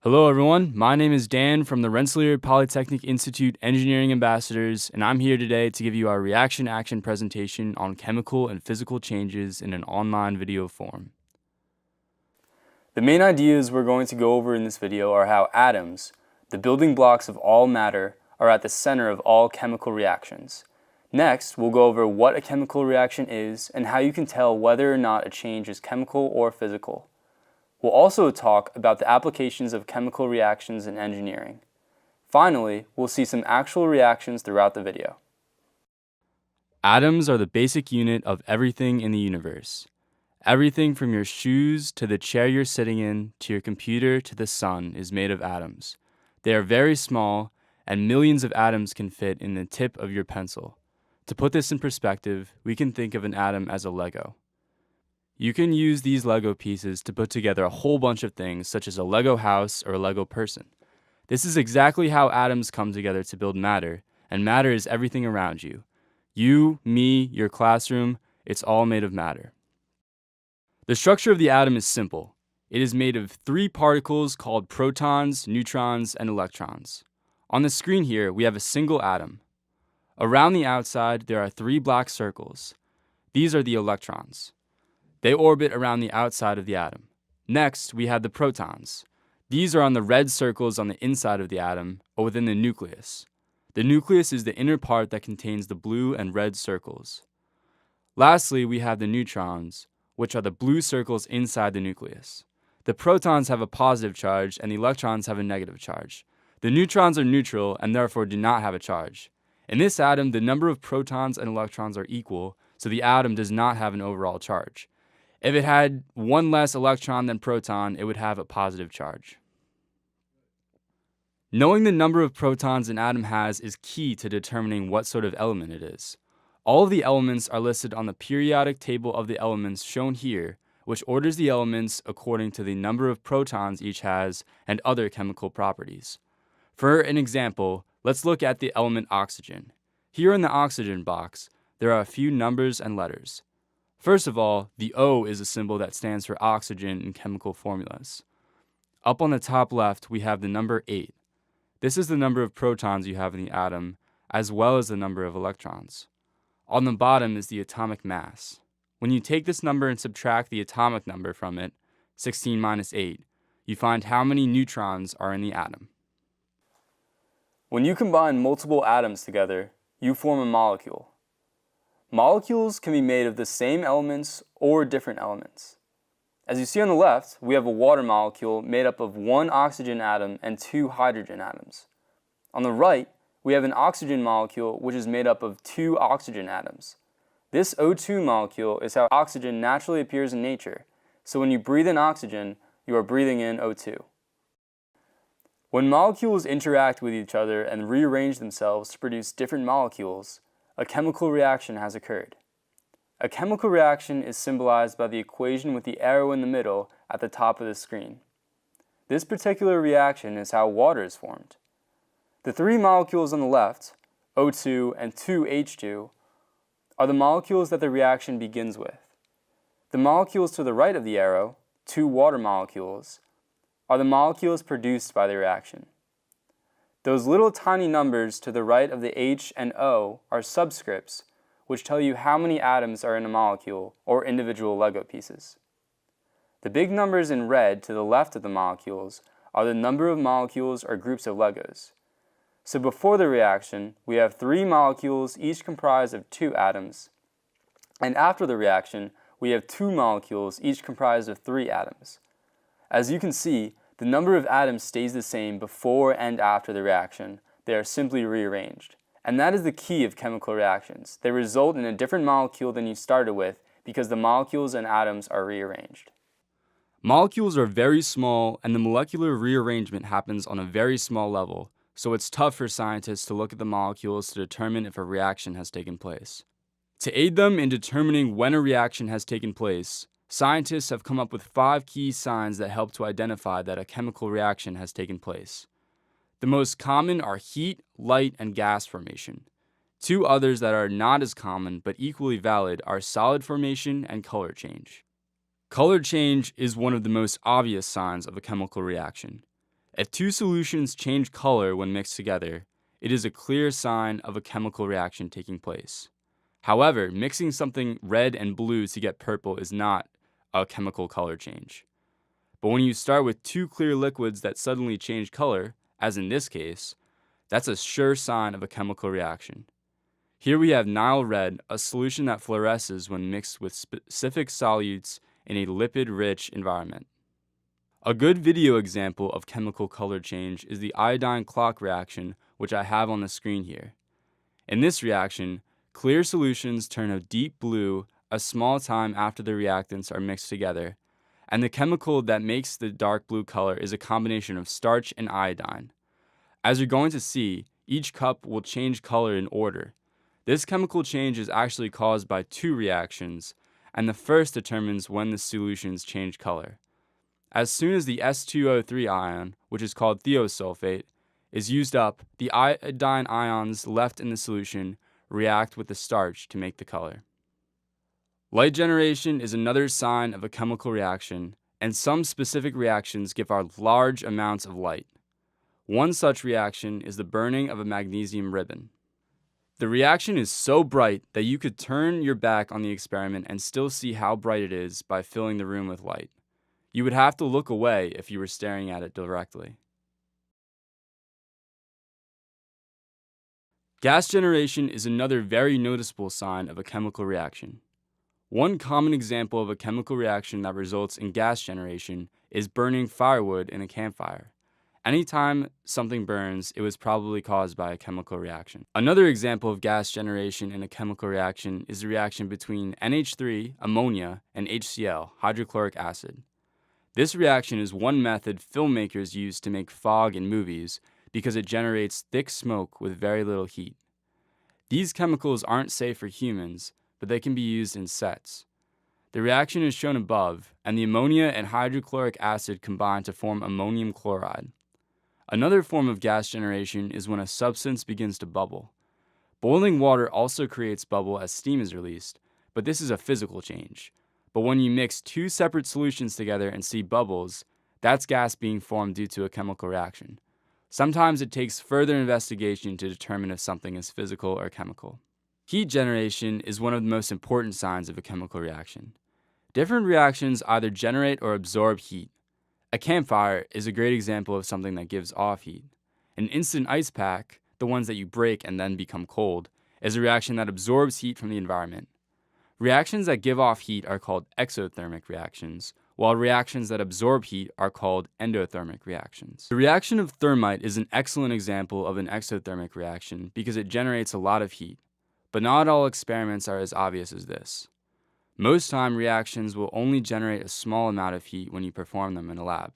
Hello everyone, my name is Dan from the Rensselaer Polytechnic Institute Engineering Ambassadors, and I'm here today to give you our reaction action presentation on chemical and physical changes in an online video form. The main ideas we're going to go over in this video are how atoms, the building blocks of all matter, are at the center of all chemical reactions. Next, we'll go over what a chemical reaction is and how you can tell whether or not a change is chemical or physical. We'll also talk about the applications of chemical reactions in engineering. Finally, we'll see some actual reactions throughout the video. Atoms are the basic unit of everything in the universe. Everything from your shoes to the chair you're sitting in to your computer to the sun is made of atoms. They are very small, and millions of atoms can fit in the tip of your pencil. To put this in perspective, we can think of an atom as a Lego. You can use these Lego pieces to put together a whole bunch of things, such as a Lego house or a Lego person. This is exactly how atoms come together to build matter, and matter is everything around you. You, me, your classroom, it's all made of matter. The structure of the atom is simple. It is made of three particles called protons, neutrons, and electrons. On the screen here, we have a single atom. Around the outside, there are three black circles. These are the electrons. They orbit around the outside of the atom. Next, we have the protons. These are on the red circles on the inside of the atom, or within the nucleus. The nucleus is the inner part that contains the blue and red circles. Lastly, we have the neutrons, which are the blue circles inside the nucleus. The protons have a positive charge, and the electrons have a negative charge. The neutrons are neutral, and therefore do not have a charge. In this atom, the number of protons and electrons are equal, so the atom does not have an overall charge. If it had one less electron than proton, it would have a positive charge. Knowing the number of protons an atom has is key to determining what sort of element it is. All of the elements are listed on the periodic table of the elements shown here, which orders the elements according to the number of protons each has and other chemical properties. For an example, let's look at the element oxygen. Here in the oxygen box, there are a few numbers and letters. First of all, the O is a symbol that stands for oxygen in chemical formulas. Up on the top left, we have the number 8. This is the number of protons you have in the atom, as well as the number of electrons. On the bottom is the atomic mass. When you take this number and subtract the atomic number from it, 16 minus 8, you find how many neutrons are in the atom. When you combine multiple atoms together, you form a molecule. Molecules can be made of the same elements or different elements. As you see on the left, we have a water molecule made up of one oxygen atom and two hydrogen atoms. On the right, we have an oxygen molecule which is made up of two oxygen atoms. This O2 molecule is how oxygen naturally appears in nature, so when you breathe in oxygen, you are breathing in O2. When molecules interact with each other and rearrange themselves to produce different molecules, a chemical reaction has occurred. A chemical reaction is symbolized by the equation with the arrow in the middle at the top of the screen. This particular reaction is how water is formed. The three molecules on the left, O2 and 2H2, are the molecules that the reaction begins with. The molecules to the right of the arrow, two water molecules, are the molecules produced by the reaction. Those little tiny numbers to the right of the H and O are subscripts, which tell you how many atoms are in a molecule or individual Lego pieces. The big numbers in red to the left of the molecules are the number of molecules or groups of Legos. So before the reaction, we have three molecules each comprised of two atoms, and after the reaction, we have two molecules each comprised of three atoms. As you can see, the number of atoms stays the same before and after the reaction. They are simply rearranged. And that is the key of chemical reactions. They result in a different molecule than you started with because the molecules and atoms are rearranged. Molecules are very small, and the molecular rearrangement happens on a very small level, so it's tough for scientists to look at the molecules to determine if a reaction has taken place. To aid them in determining when a reaction has taken place, scientists have come up with 5 key signs that help to identify that a chemical reaction has taken place. The most common are heat, light, and gas formation. 2 others that are not as common but equally valid are solid formation and color change. Color change is one of the most obvious signs of a chemical reaction. If two solutions change color when mixed together, it is a clear sign of a chemical reaction taking place. However, mixing something red and blue to get purple is not a chemical color change. But when you start with two clear liquids that suddenly change color, as in this case, that's a sure sign of a chemical reaction. Here we have Nile red, a solution that fluoresces when mixed with specific solutes in a lipid-rich environment. A good video example of chemical color change is the iodine clock reaction, which I have on the screen here. In this reaction, clear solutions turn a deep blue a small time after the reactants are mixed together, and the chemical that makes the dark blue color is a combination of starch and iodine. As you're going to see, each cup will change color in order. This chemical change is actually caused by two reactions, and the first determines when the solutions change color. As soon as the S2O3 ion, which is called thiosulfate, is used up, the iodine ions left in the solution react with the starch to make the color. Light generation is another sign of a chemical reaction, and some specific reactions give out large amounts of light. One such reaction is the burning of a magnesium ribbon. The reaction is so bright that you could turn your back on the experiment and still see how bright it is by filling the room with light. You would have to look away if you were staring at it directly. Gas generation is another very noticeable sign of a chemical reaction. One common example of a chemical reaction that results in gas generation is burning firewood in a campfire. Anytime something burns, it was probably caused by a chemical reaction. Another example of gas generation in a chemical reaction is the reaction between NH3, ammonia, and HCl, hydrochloric acid. This reaction is one method filmmakers use to make fog in movies because it generates thick smoke with very little heat. These chemicals aren't safe for humans, but they can be used in sets. The reaction is shown above, and the ammonia and hydrochloric acid combine to form ammonium chloride. Another form of gas generation is when a substance begins to bubble. Boiling water also creates bubble as steam is released, but this is a physical change. But when you mix two separate solutions together and see bubbles, that's gas being formed due to a chemical reaction. Sometimes it takes further investigation to determine if something is physical or chemical. Heat generation is one of the most important signs of a chemical reaction. Different reactions either generate or absorb heat. A campfire is a great example of something that gives off heat. An instant ice pack, the ones that you break and then become cold, is a reaction that absorbs heat from the environment. Reactions that give off heat are called exothermic reactions, while reactions that absorb heat are called endothermic reactions. The reaction of thermite is an excellent example of an exothermic reaction because it generates a lot of heat, but not all experiments are as obvious as this. Most time, reactions will only generate a small amount of heat when you perform them in a lab.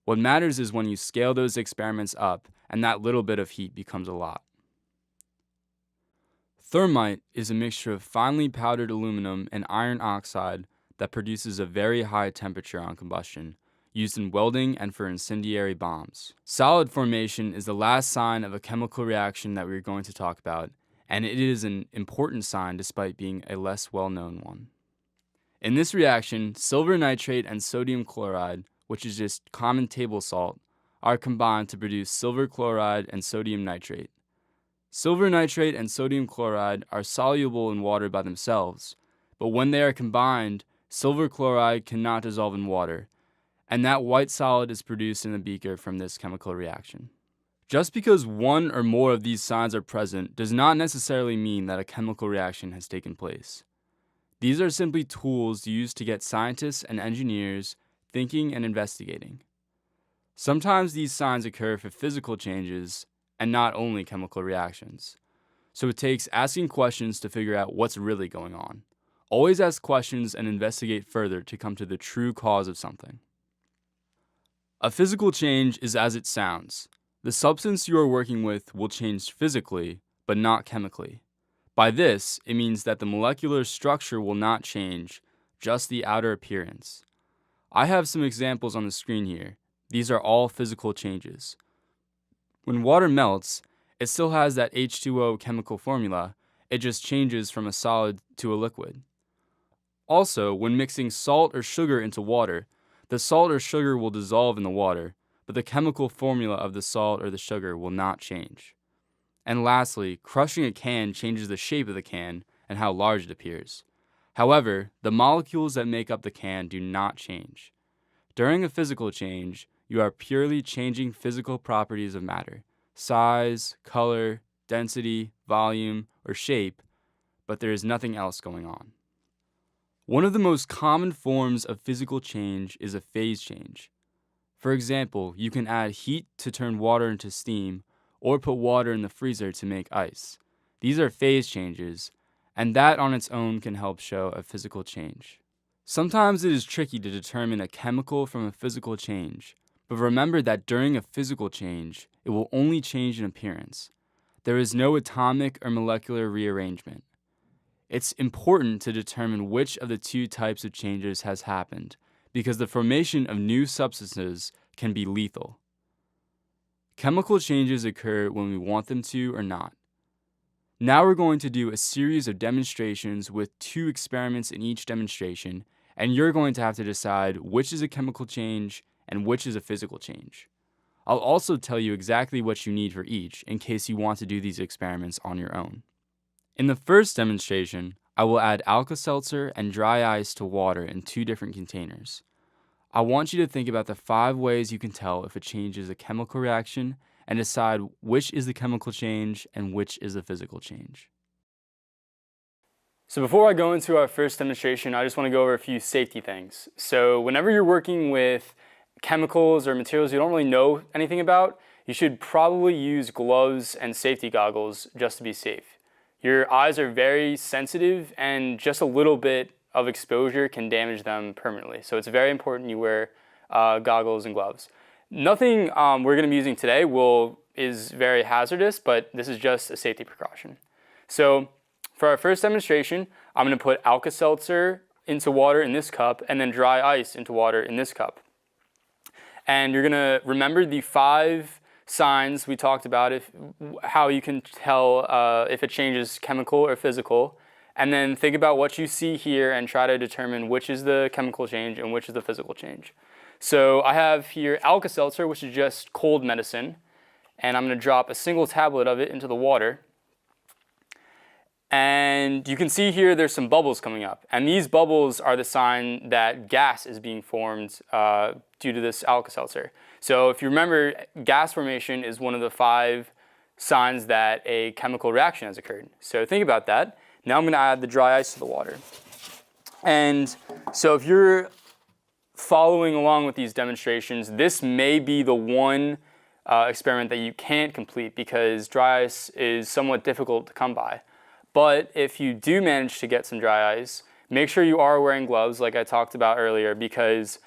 What matters is when you scale those experiments up and that little bit of heat becomes a lot. Thermite is a mixture of finely powdered aluminum and iron oxide that produces a very high temperature on combustion, used in welding and for incendiary bombs. Solid formation is the last sign of a chemical reaction that we're going to talk about, and it is an important sign despite being a less well-known one. In this reaction, silver nitrate and sodium chloride, which is just common table salt, are combined to produce silver chloride and sodium nitrate. Silver nitrate and sodium chloride are soluble in water by themselves, but when they are combined, silver chloride cannot dissolve in water, and that white solid is produced in the beaker from this chemical reaction. Just because one or more of these signs are present does not necessarily mean that a chemical reaction has taken place. These are simply tools used to get scientists and engineers thinking and investigating. Sometimes these signs occur for physical changes and not only chemical reactions. So it takes asking questions to figure out what's really going on. Always ask questions and investigate further to come to the true cause of something. A physical change is as it sounds. The substance you are working with will change physically, but not chemically. By this, it means that the molecular structure will not change, just the outer appearance. I have some examples on the screen here. These are all physical changes. When water melts, it still has that H2O chemical formula, it just changes from a solid to a liquid. Also, when mixing salt or sugar into water, the salt or sugar will dissolve in the water, but the chemical formula of the salt or the sugar will not change. And lastly, crushing a can changes the shape of the can and how large it appears. However, the molecules that make up the can do not change. During a physical change, you are purely changing physical properties of matter, size, color, density, volume, or shape, but there is nothing else going on. One of the most common forms of physical change is a phase change. For example, you can add heat to turn water into steam, or put water in the freezer to make ice. These are phase changes, and that on its own can help show a physical change. Sometimes it is tricky to determine a chemical from a physical change, but remember that during a physical change, it will only change in appearance. There is no atomic or molecular rearrangement. It's important to determine which of the two types of changes has happened, because the formation of new substances can be lethal. Chemical changes occur when we want them to or not. Now we're going to do a series of demonstrations with 2 experiments in each demonstration, and you're going to have to decide which is a chemical change and which is a physical change. I'll also tell you exactly what you need for each in case you want to do these experiments on your own. In the first demonstration, I will add Alka-Seltzer and dry ice to water in 2 different containers. I want you to think about the 5 ways you can tell if a change is a chemical reaction and decide which is the chemical change and which is the physical change. So before I go into our first demonstration, I just want to go over a few safety things. So whenever you're working with chemicals or materials you don't really know anything about, you should probably use gloves and safety goggles just to be safe. Your eyes are very sensitive, and just a little bit of exposure can damage them permanently. So it's very important you wear goggles and gloves. Nothing we're going to be using today is very hazardous, but this is just a safety precaution. So for our first demonstration, I'm going to put Alka-Seltzer into water in this cup and then dry ice into water in this cup. And you're going to remember the 5 signs we talked about, how you can tell if a change is chemical or physical, and then think about what you see here and try to determine which is the chemical change and which is the physical change. So I have here Alka-Seltzer, which is just cold medicine, and I'm going to drop a single tablet of it into the water. And you can see here there's some bubbles coming up, and these bubbles are the sign that gas is being formed due to this Alka-Seltzer. So if you remember, gas formation is one of the 5 signs that a chemical reaction has occurred. So think about that. Now I'm going to add the dry ice to the water. And so if you're following along with these demonstrations, this may be the one experiment that you can't complete because dry ice is somewhat difficult to come by. But if you do manage to get some dry ice, make sure you are wearing gloves like I talked about earlier, because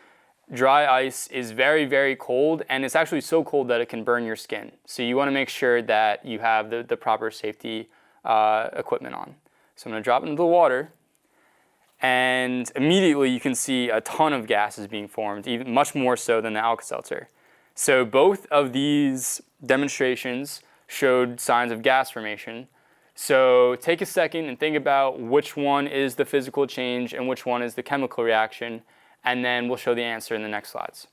dry ice is very, very cold, and it's actually so cold that it can burn your skin. So you want to make sure that you have the proper safety equipment on. So I'm going to drop it into the water, and immediately you can see a ton of gases being formed, even much more so than the Alka-Seltzer. So both of these demonstrations showed signs of gas formation. So take a second and think about which one is the physical change and which one is the chemical reaction, and then we'll show the answer in the next slides.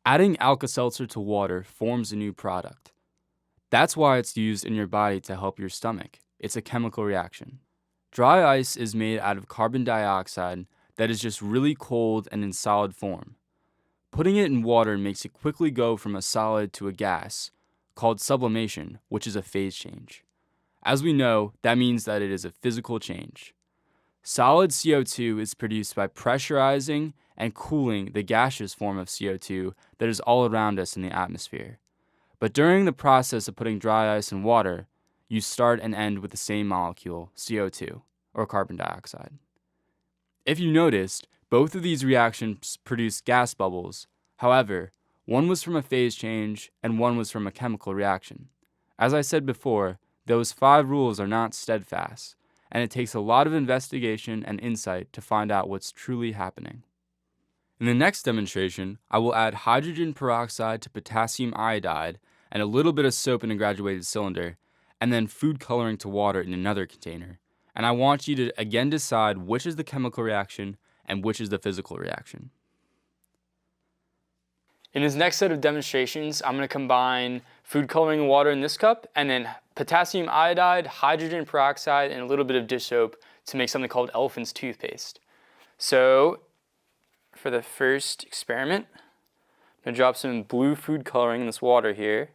Adding Alka-Seltzer to water forms a new product. That's why it's used in your body to help your stomach. It's a chemical reaction. Dry ice is made out of carbon dioxide that is just really cold and in solid form. Putting it in water makes it quickly go from a solid to a gas, called sublimation, which is a phase change. As we know, that means that it is a physical change. Solid CO2 is produced by pressurizing and cooling the gaseous form of CO2 that is all around us in the atmosphere. But during the process of putting dry ice in water, you start and end with the same molecule, CO2, or carbon dioxide. If you noticed, both of these reactions produce gas bubbles. However, one was from a phase change and one was from a chemical reaction. As I said before, those 5 rules are not steadfast, and it takes a lot of investigation and insight to find out what's truly happening. In the next demonstration, I will add hydrogen peroxide to potassium iodide and a little bit of soap in a graduated cylinder, and then food coloring to water in another container. And I want you to again decide which is the chemical reaction and which is the physical reaction. In this next set of demonstrations, I'm going to combine food coloring and water in this cup, and then potassium iodide, hydrogen peroxide, and a little bit of dish soap to make something called elephant's toothpaste. So for the first experiment, I'm going to drop some blue food coloring in this water here.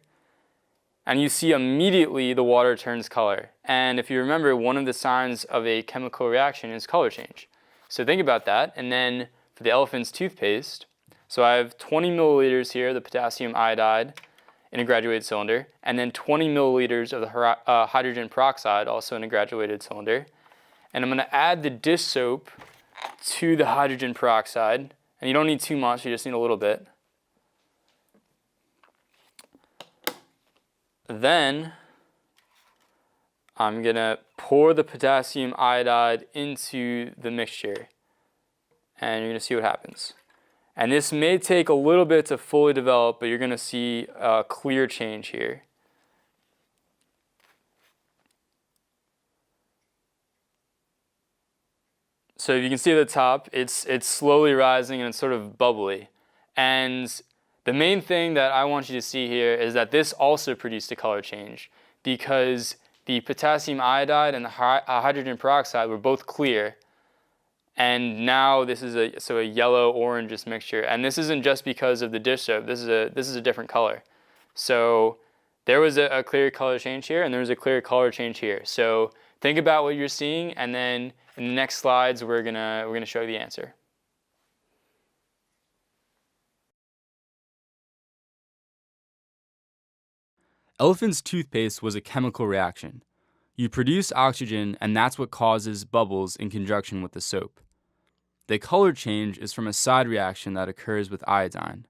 And you see immediately the water turns color. And if you remember, one of the signs of a chemical reaction is color change. So think about that. And then for the elephant's toothpaste, so I have 20 milliliters here, the potassium iodide in a graduated cylinder, and then 20 milliliters of the hydrogen peroxide, also in a graduated cylinder. And I'm going to add the dish soap to the hydrogen peroxide. And you don't need too much, you just need a little bit. Then I'm going to pour the potassium iodide into the mixture, and you're going to see what happens. And this may take a little bit to fully develop, but you're going to see a clear change here. So you can see at the top, it's slowly rising and it's sort of bubbly. And the main thing that I want you to see here is that this also produced a color change because the potassium iodide and the hydrogen peroxide were both clear, and now this is a yellow-orangish mixture. And this isn't just because of the dish soap. This is a different color. So there was a clear color change here, and there was a clear color change here. So think about what you're seeing, and then in the next slides we're gonna show you the answer. Elephant's toothpaste was a chemical reaction. You produce oxygen, and that's what causes bubbles in conjunction with the soap. The color change is from a side reaction that occurs with iodine.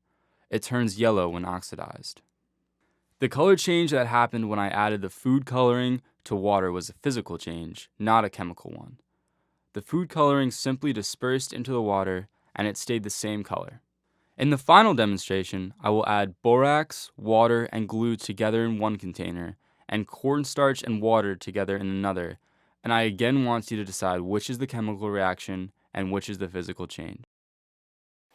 It turns yellow when oxidized. The color change that happened when I added the food coloring to water was a physical change, not a chemical one. The food coloring simply dispersed into the water, and it stayed the same color. In the final demonstration, I will add borax, water, and glue together in one container, and cornstarch and water together in another, and I again want you to decide which is the chemical reaction and which is the physical change.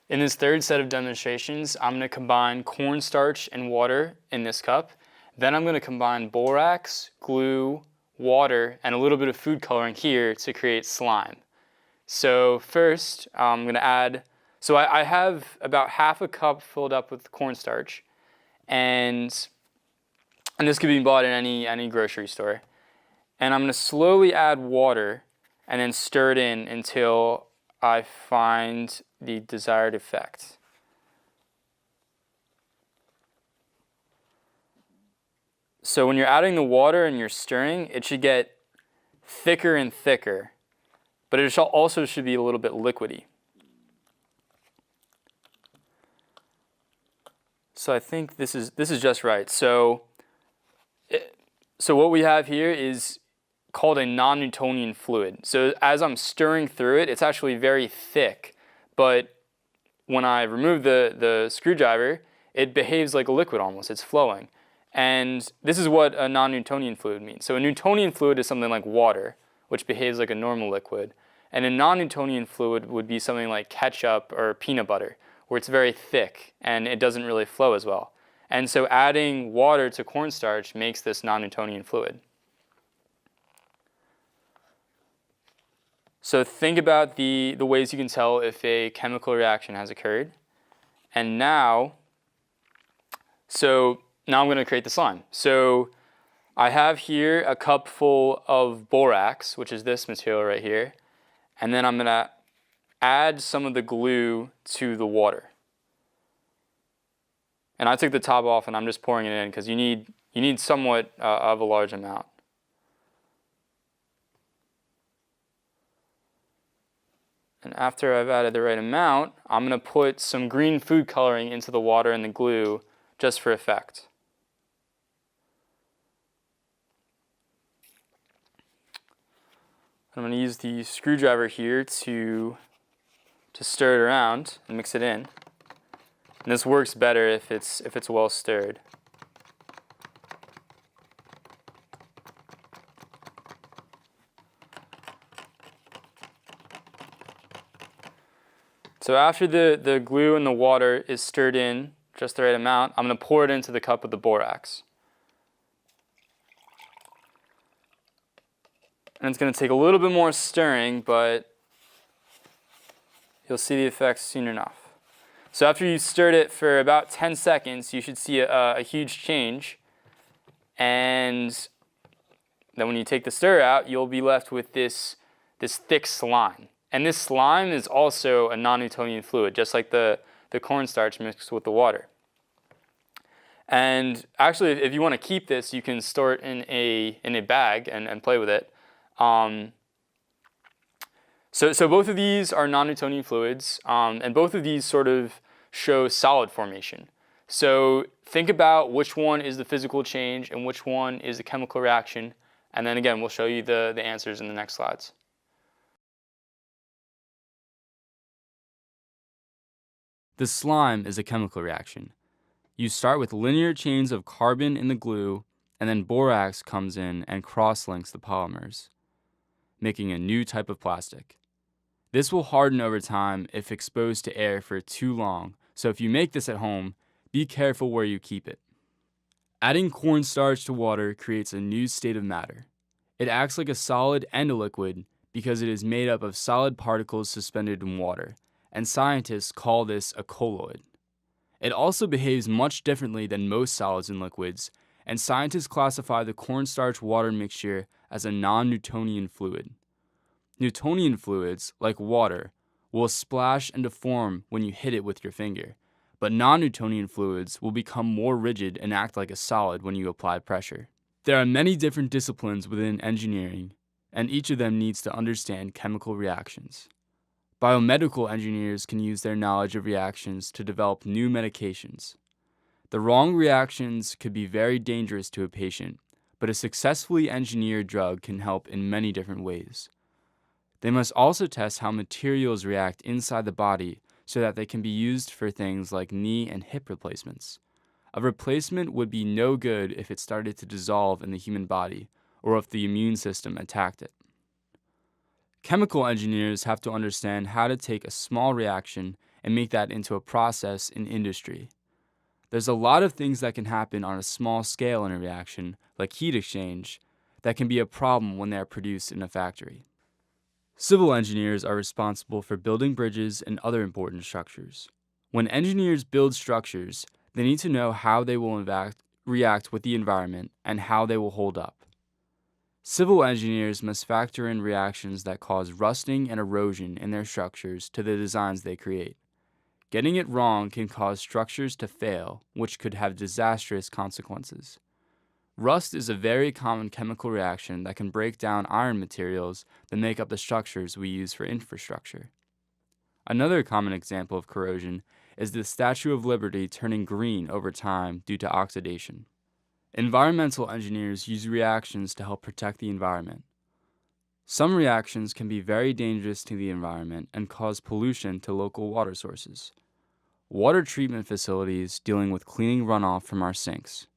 In this third set of demonstrations, I'm going to combine cornstarch and water in this cup. Then I'm going to combine borax, glue, water, and a little bit of food coloring here to create slime. So first, I'm going to add, so I have about half a cup filled up with cornstarch, and this could be bought in any grocery store. And I'm going to slowly add water and then stir it in until I find the desired effect. So when you're adding the water and you're stirring, it should get thicker and thicker, but it also should be a little bit liquidy. So I think this is just right. So what we have here is called a non-Newtonian fluid. So as I'm stirring through it, it's actually very thick, but when I remove the screwdriver, it behaves like a liquid almost. It's flowing. And this is what a non-Newtonian fluid means. So a Newtonian fluid is something like water, which behaves like a normal liquid. And a non-Newtonian fluid would be something like ketchup or peanut butter, where it's very thick and it doesn't really flow as well. And so adding water to cornstarch makes this non-Newtonian fluid. So think about the ways you can tell if a chemical reaction has occurred. And now I'm going to create the slime. So I have here a cup full of borax, which is this material right here. And then I'm going to add some of the glue to the water. And I took the top off and I'm just pouring it in because you need somewhat of a large amount. And after I've added the right amount, I'm going to put some green food coloring into the water and the glue just for effect. I'm going to use the screwdriver here to stir it around and mix it in. And this works better if it's well stirred. So after the glue and the water is stirred in just the right amount. I'm going to pour it into the cup with the borax. And it's going to take a little bit more stirring, but you'll see the effects soon enough. So after you've stirred it for about 10 seconds, you should see a huge change. And then when you take the stir out, you'll be left with this thick slime. And this slime is also a non-Newtonian fluid, just like the cornstarch mixed with the water. And actually, if you want to keep this, you can store it in a bag and play with it. So both of these are non-Newtonian fluids, and both of these sort of show solid formation. So think about which one is the physical change and which one is the chemical reaction, and then again, we'll show you the answers in the next slides. The slime is a chemical reaction. You start with linear chains of carbon in the glue, and then borax comes in and cross-links the polymers, making a new type of plastic. This will harden over time if exposed to air for too long, so if you make this at home, be careful where you keep it. Adding cornstarch to water creates a new state of matter. It acts like a solid and a liquid because it is made up of solid particles suspended in water, and scientists call this a colloid. It also behaves much differently than most solids and liquids, and scientists classify the cornstarch-water mixture as a non-Newtonian fluid. Newtonian fluids, like water, will splash and deform when you hit it with your finger, but non-Newtonian fluids will become more rigid and act like a solid when you apply pressure. There are many different disciplines within engineering, and each of them needs to understand chemical reactions. Biomedical engineers can use their knowledge of reactions to develop new medications. The wrong reactions could be very dangerous to a patient, but a successfully engineered drug can help in many different ways. They must also test how materials react inside the body so that they can be used for things like knee and hip replacements. A replacement would be no good if it started to dissolve in the human body or if the immune system attacked it. Chemical engineers have to understand how to take a small reaction and make that into a process in industry. There's a lot of things that can happen on a small scale in a reaction, like heat exchange, that can be a problem when they are produced in a factory. Civil engineers are responsible for building bridges and other important structures. When engineers build structures, they need to know how they will react with the environment and how they will hold up. Civil engineers must factor in reactions that cause rusting and erosion in their structures to the designs they create. Getting it wrong can cause structures to fail, which could have disastrous consequences. Rust is a very common chemical reaction that can break down iron materials that make up the structures we use for infrastructure. Another common example of corrosion is the Statue of Liberty turning green over time due to oxidation. Environmental engineers use reactions to help protect the environment. Some reactions can be very dangerous to the environment and cause pollution to local water sources. Water treatment facilities dealing with cleaning runoff from our sinks.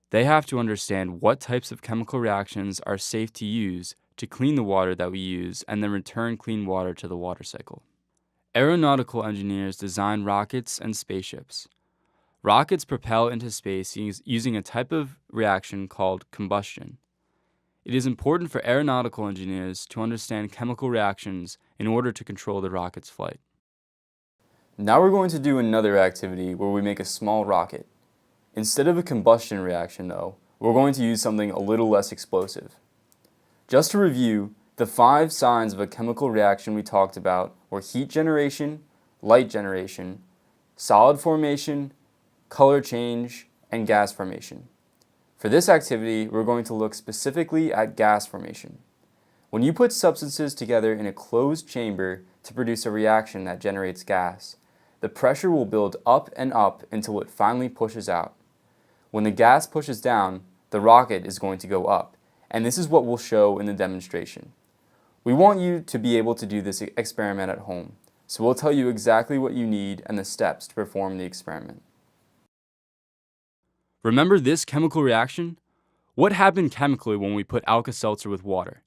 They have to understand what types of chemical reactions are safe to use to clean the water that we use and then return clean water to the water cycle. Aeronautical engineers design rockets and spaceships. Rockets propel into space using a type of reaction called combustion. It is important for aeronautical engineers to understand chemical reactions in order to control the rocket's flight. Now we're going to do another activity where we make a small rocket. Instead of a combustion reaction, though, we're going to use something a little less explosive. Just to review, the 5 signs of a chemical reaction we talked about were heat generation, light generation, solid formation, color change, and gas formation. For this activity, we're going to look specifically at gas formation. When you put substances together in a closed chamber to produce a reaction that generates gas, the pressure will build up and up until it finally pushes out. When the gas pushes down, the rocket is going to go up, and this is what we'll show in the demonstration. We want you to be able to do this experiment at home, so we'll tell you exactly what you need and the steps to perform the experiment. Remember this chemical reaction? What happened chemically when we put Alka-Seltzer with water?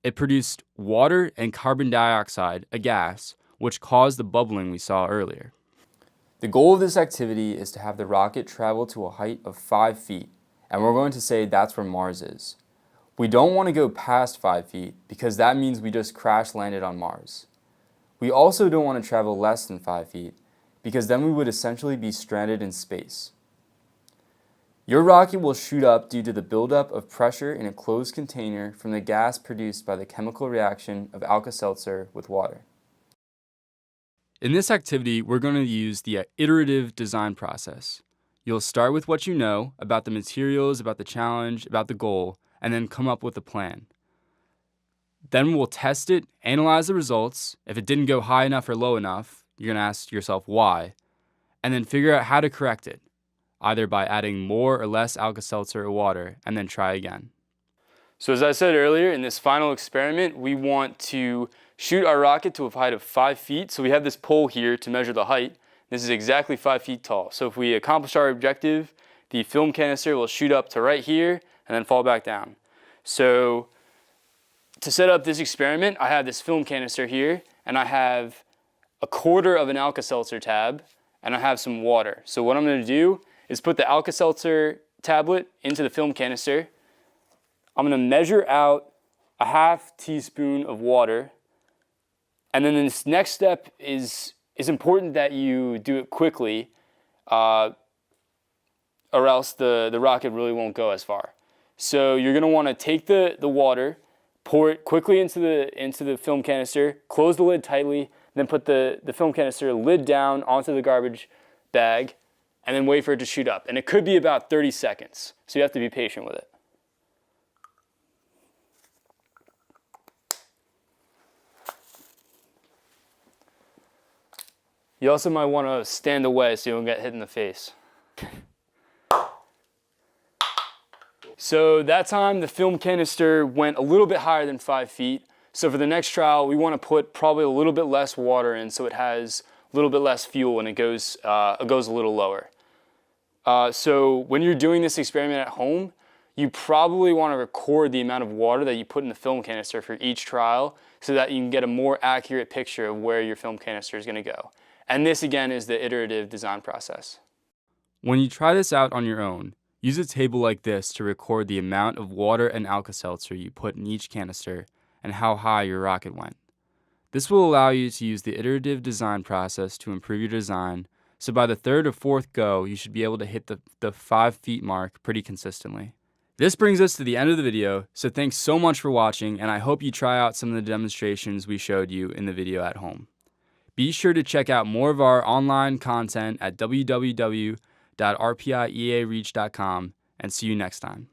It produced water and carbon dioxide, a gas, which caused the bubbling we saw earlier. The goal of this activity is to have the rocket travel to a height of 5 feet, and we're going to say that's where Mars is. We don't want to go past 5 feet because that means we just crash landed on Mars. We also don't want to travel less than 5 feet because then we would essentially be stranded in space. Your rocket will shoot up due to the buildup of pressure in a closed container from the gas produced by the chemical reaction of Alka-Seltzer with water. In this activity, we're going to use the iterative design process. You'll start with what you know about the materials, about the challenge, about the goal, and then come up with a plan. Then we'll test it, analyze the results. If it didn't go high enough or low enough, you're going to ask yourself why, and then figure out how to correct it, either by adding more or less Alka-Seltzer or water, and then try again. So as I said earlier, in this final experiment, we want to shoot our rocket to a height of 5 feet. So we have this pole here to measure the height. This is exactly 5 feet tall. So if we accomplish our objective, the film canister will shoot up to right here and then fall back down. So to set up this experiment, I have this film canister here, and I have a quarter of an Alka-Seltzer tab, and I have some water. So what I'm going to do is put the Alka-Seltzer tablet into the film canister. I'm going to measure out a half teaspoon of water, and then this next step is important that you do it quickly, or else the rocket really won't go as far. So you're going to want to take the water, pour it quickly into the film canister, close the lid tightly, then put the film canister lid down onto the garbage bag, and then wait for it to shoot up. And it could be about 30 seconds, so you have to be patient with it. You also might want to stand away so you don't get hit in the face. So that time the film canister went a little bit higher than 5 feet. So for the next trial, we want to put probably a little bit less water in so it has a little bit less fuel and it goes a little lower. So when you're doing this experiment at home, you probably want to record the amount of water that you put in the film canister for each trial so that you can get a more accurate picture of where your film canister is going to go. And this again is the iterative design process. When you try this out on your own, use a table like this to record the amount of water and Alka-Seltzer you put in each canister and how high your rocket went. This will allow you to use the iterative design process to improve your design, so by the third or fourth go, you should be able to hit the 5 feet mark pretty consistently. This brings us to the end of the video, so thanks so much for watching, and I hope you try out some of the demonstrations we showed you in the video at home. Be sure to check out more of our online content at www.rpieareach.com, and see you next time.